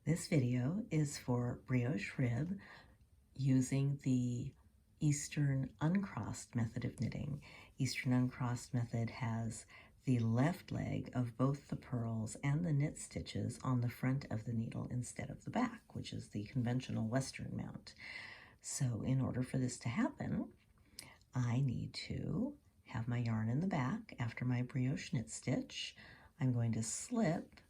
This video is for brioche rib using the Eastern Uncrossed method of knitting. Eastern Uncrossed method has the left leg of both the purls and the knit stitches on the front of the needle instead of the back, which is the conventional Western mount. So in order for this to happen, I need to have my yarn in the back after my brioche knit stitch. I'm going to slip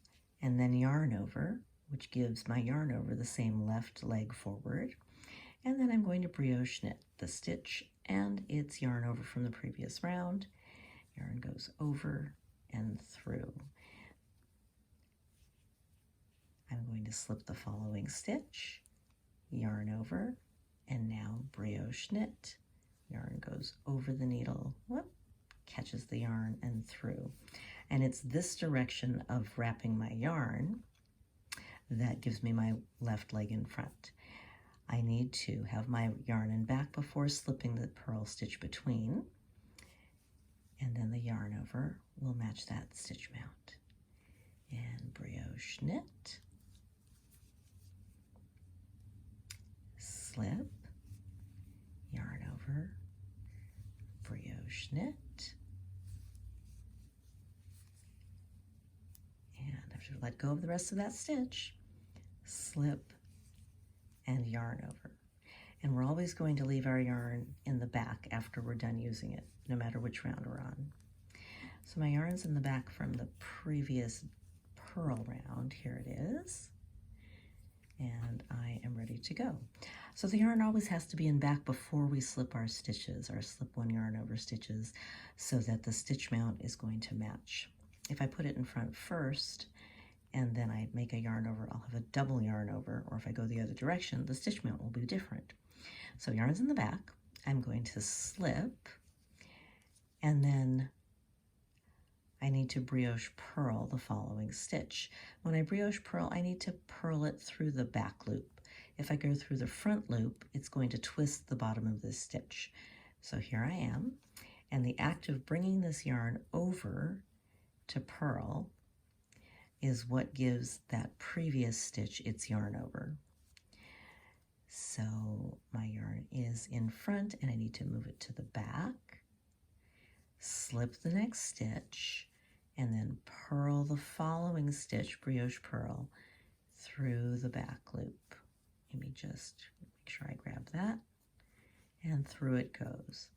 and then yarn over, which gives my yarn over the same left leg forward. And then I'm going to brioche knit the stitch and its yarn over from the previous round. Yarn goes over and through. I'm going to slip the following stitch, yarn over, and now brioche knit. Yarn goes over the needle, whoop, catches the yarn and through. And it's this direction of wrapping my yarn that gives me my left leg in front. I need to have my yarn in back before slipping the purl stitch between, and then the yarn over will match that stitch mount. And brioche knit, slip, yarn over, brioche knit, and after let go of the rest of that stitch, slip and yarn over. And we're always going to leave our yarn in the back after we're done using it, no matter which round we're on. So my yarn's in the back from the previous purl round. Here it is. And I am ready to go. So the yarn always has to be in back before we slip our stitches, our slip one yarn over stitches, so that the stitch mount is going to match. If I put it in front first, and then I make a yarn over, I'll have a double yarn over, or if I go the other direction, the stitch mount will be different. So yarn's in the back, I'm going to slip, and then I need to brioche purl the following stitch. When I brioche purl, I need to purl it through the back loop. If I go through the front loop, it's going to twist the bottom of this stitch. So here I am, and the act of bringing this yarn over to purl is what gives that previous stitch its yarn over. So my yarn is in front and I need to move it to the back, slip the next stitch, and then purl the following stitch, brioche purl, through the back loop. Let me just make sure I grab that, and through it goes.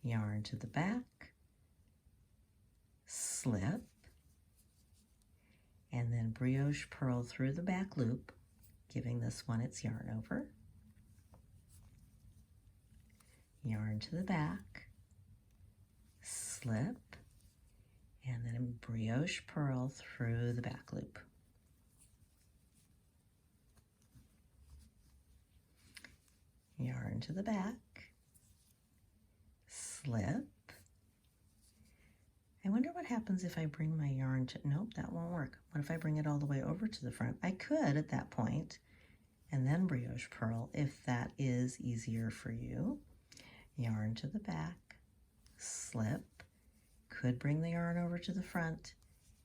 Yarn to the back, slip, and then brioche purl through the back loop, giving this one its yarn over. Yarn to the back, slip, and then brioche purl through the back loop. Yarn to the back, slip. I wonder what happens if I bring my yarn to, nope, that won't work. What if I bring it all the way over to the front? I could at that point, and then brioche purl if that is easier for you. Yarn to the back, slip, could bring the yarn over to the front,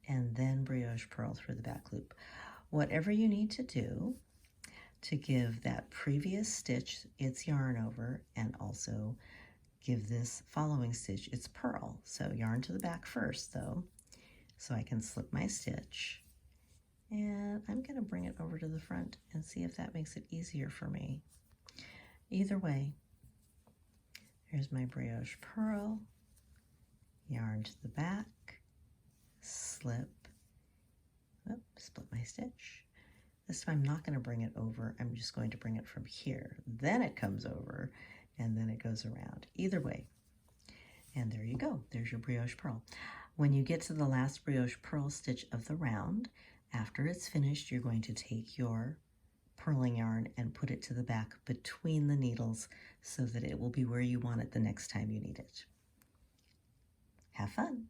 and then brioche purl through the back loop. Whatever you need to do to give that previous stitch its yarn over and also give this following stitch its purl. So yarn to the back first though, so I can slip my stitch, and I'm going to bring it over to the front and see if that makes it easier for me. Either way, here's my brioche purl, yarn to the back, slip, split my stitch. This time I'm not going to bring it over, I'm just going to bring it from here. Then it comes over, and then it goes around. Either way. And there you go. There's your brioche purl. When you get to the last brioche purl stitch of the round, after it's finished, you're going to take your purling yarn and put it to the back between the needles so that it will be where you want it the next time you need it. Have fun.